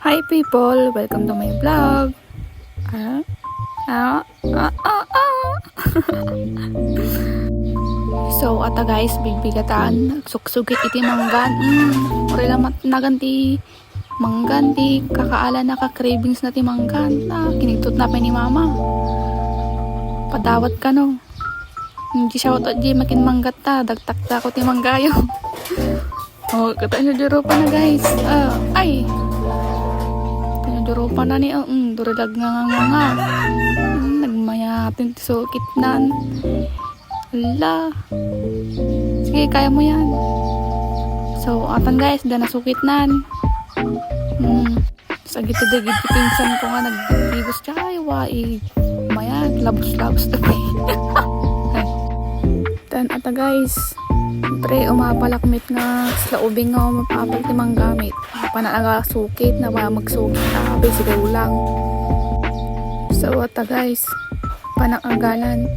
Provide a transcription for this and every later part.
Hi people! Welcome to my vlog. So, ata guys, bigbigatan. Suksugit iti manggan. Orila naganti manggan ti kakaala na ka-cravings na ti manggan. Kinigtot na pa ni mama. Padawat ka no. Hindi siya wato di makin manggat ta. Dagtakta ko ti manggayo. Oh, kata nyo juro pa na guys. Ay! Duro pa na ni durilag nga. Nagmayatin ti sukit nan. Ala. Sige, kaya mo yan. So, atan guys, da nasukit nan. Sagit ti dagid ti pinsan ko nga nagtigos chay wai. Mayat labos-labos ta. Tan ata guys. Pre, umapalakmit nga sa ubing nga umapapal timang gamit. Panaaga sukit na ba magsukit basic ulang. So ata guys, panangagalan.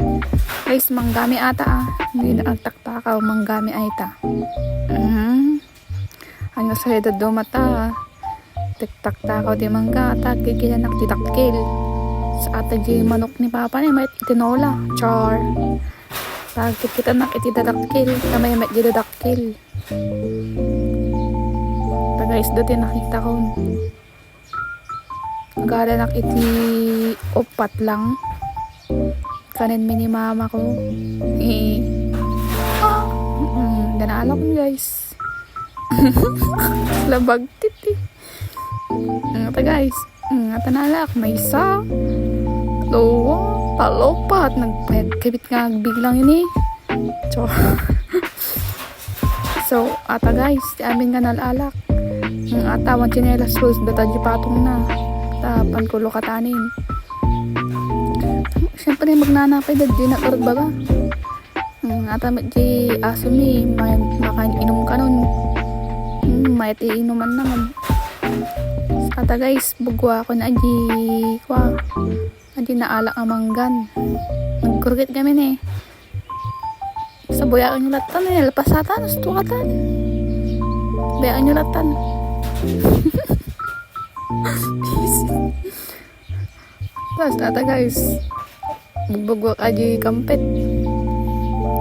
Guys, manggami ata hindi na agtaktakaw manggami ay ta. Ano sa edad do mata. Tiktaktakaw di mangga ata kikilanak titakil. Sa ata di manok ni papa ni may itinola. Char. Pagkit kita nak itidadakil na may magdidadakil. Ta guys, dati nakita ko gara nak iti upat lang kanin mini mama ko danala ko guys. Labag titi ta guys tanalak may isa palopat nagkabit nga biglang ini. So ata guys, ti amin nga nalalak ng atawan chinelas schools data di patong na tapan ko lokatanin. Siyempre magnanapay dad di na karag baga. Ata di asumi makain inom ka nun. May inuman naman. Ata guys, bugwa ko na Adi naalak ang manggan. Nagkurgit kami ni. Sa buyakan nyo latan lapasatan. Stukatan. Buyakan nyo latan. Tapos ata guys. Bugbugwak adi kampet.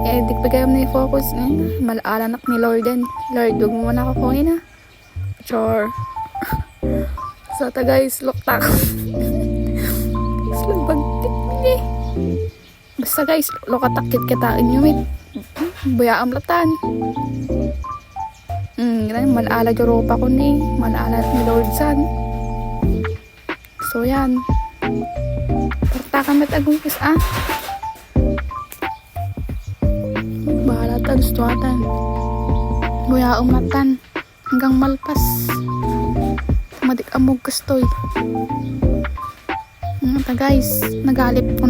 Di pa kayo na i-focus. Malaalanak ni Lorden. Lord, huwag mo na ako kunin na. Chor. So ata guys, loktak. Basta guys, lokatakit kitain nyo mit buya amlatan. Ganun, malaala Europa ko ni malaala ni Lord San. So yan, partakan met agungkis bahala ta dustuatan buya umlatan hanggang malpas madik amog kastoy. Guys, nagalip ko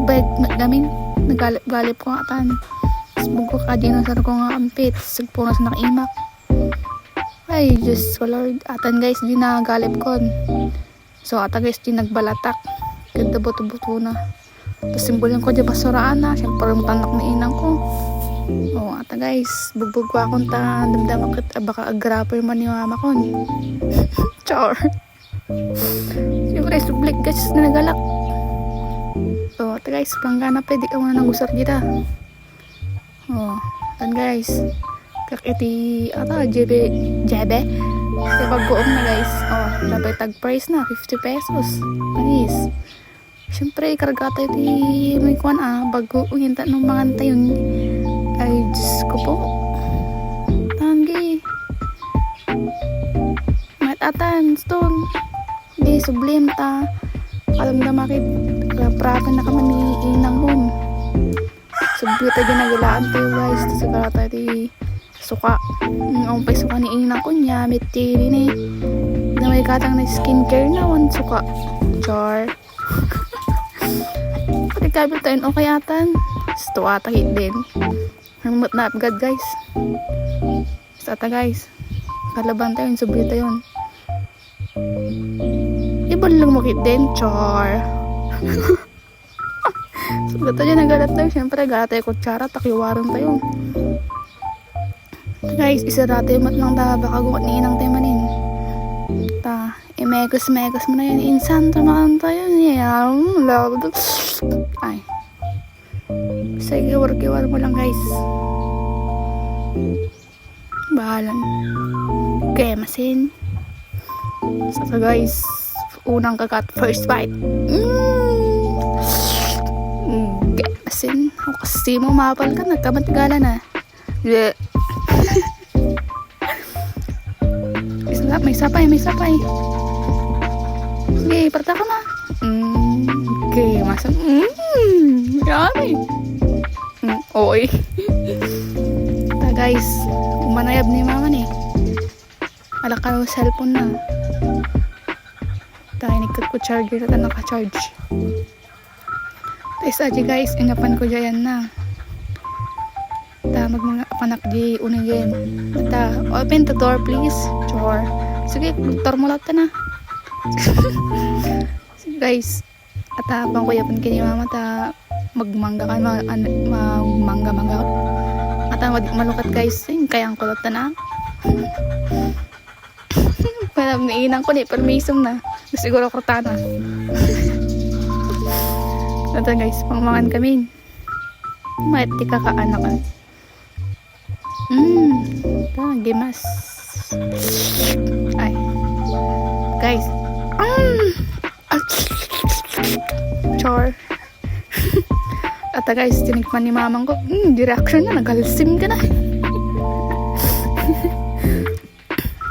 bag nagdamin nagalip ko nga tan sbugko ka din sa ko nga ampit sagpo na sa nakimak. Ay Diyos ko Lord, atan guys di nagalip ko. So ata guys di nagbalatak ganda buto-buto na tapos simbolin ko di basuraan na siyempre mutanak na inang ko. Ata guys bugbog ko akong ta damdam akit baka agrapper man ni mama ko. Char. Siyempre, sublik guys na nagalak. So, ito guys, panggana pwede ka muna nang usar dita. Tan guys. Kakiti, jebe. Kasi pag-buom na guys. Labay tag price na, 50 pesos. Panis. Siyempre, karagata iti may kuwan bago uhinta ng mga antayon. Ay, Diyos ko po. Tanggi. Matatan, stone. Di sublim ta alam na makit prapan na kami ni inang hon subli ta ginagilaan tayo guys sa karata di suka umpay suka ni inang ko niya mitiri ni na may katang na skincare na wan suka char pati kabit tayo okay atan ito ata hit din hamot na agad guys sa ata guys kalaban tayo subli tayo yun ibang lang makit din, char. So, gata dyan nagalat tayo. Siyempre, galat tayo kutsara, takiwaran tayo. Guys, isa dati mat lang ta, baka gumat ni inang tayo manin. Mekos mo na yun. Insan, tumakan tayo niya. Ay. Sige, war mo lang guys. Bahalan. Okay, masin. So guys, unang kagat, first bite. Okay, masin. O kasi mo mapal ka, nagkamatigalan na. Yeah. May sapay. Sige, parta ko na. Okay, masam. Marami. Oy. Ta guys, umanayab ni mama ni. Alaka yung cellphone na. Tayo nagkat ko charger at naka-charge. Tapos aja guys, ingapan ko dyan na. Ta mga panak di unigin. Ta open the door please. Chor. Sige, doktor mo lahat na. Sige guys. At habang ko yapon kini mama ta magmangga ka magmangga. At malukat guys, kayang kulot na. Parang niinang ko ni permisum na. Siguro kortana. Ito guys, pangmangan kami. Mait di kakaanak ka. Ito, gimas. Ay. Guys. Chor. At guys, tinikman ni mamang ko. Direction na, nagalsim ka na.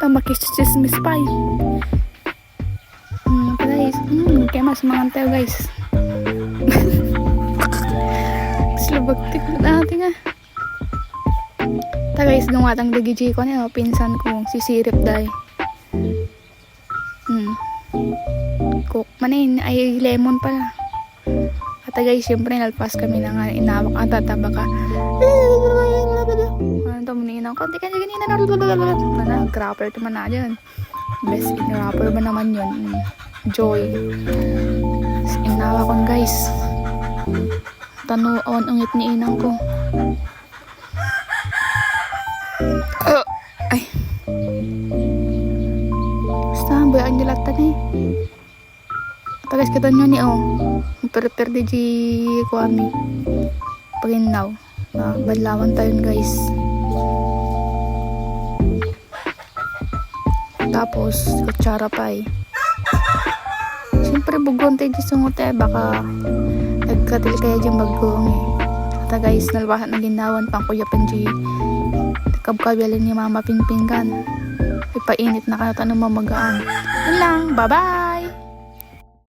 Makis-chismis pa eh. Guys, kaya mas mangantayo guys. Slabagtik na natin nga. Ta guys, dumatang dagiji ko niya, pinsan ko, si Sirip day. Cook manin, ay lemon pala. At guys, syempre nalpas kami na nga, inawak ang tataba ka. Tumininang ko, hindi ka niya ganina. Grapper naman na dyan. Best in rapper ba naman yun? Joy. Inawa ko guys. Tanuon ungit ni inang ko. Ay. Basta, bayaan nyo lahat eh. Tagas kita nyo ni per di kuami. Paginaw. Badlawan tayo guys. Tapos, kutsara pa eh. Siyempre, bugon tayo di sungote. Baka nagkatil kaya dyan bagong eh. At guys, nalwahan na ginawan pang kuyapan di kabkabialin ni mama pinpinggan. Ipainit na kaya tanong mamagaan. Yun lang, bye bye!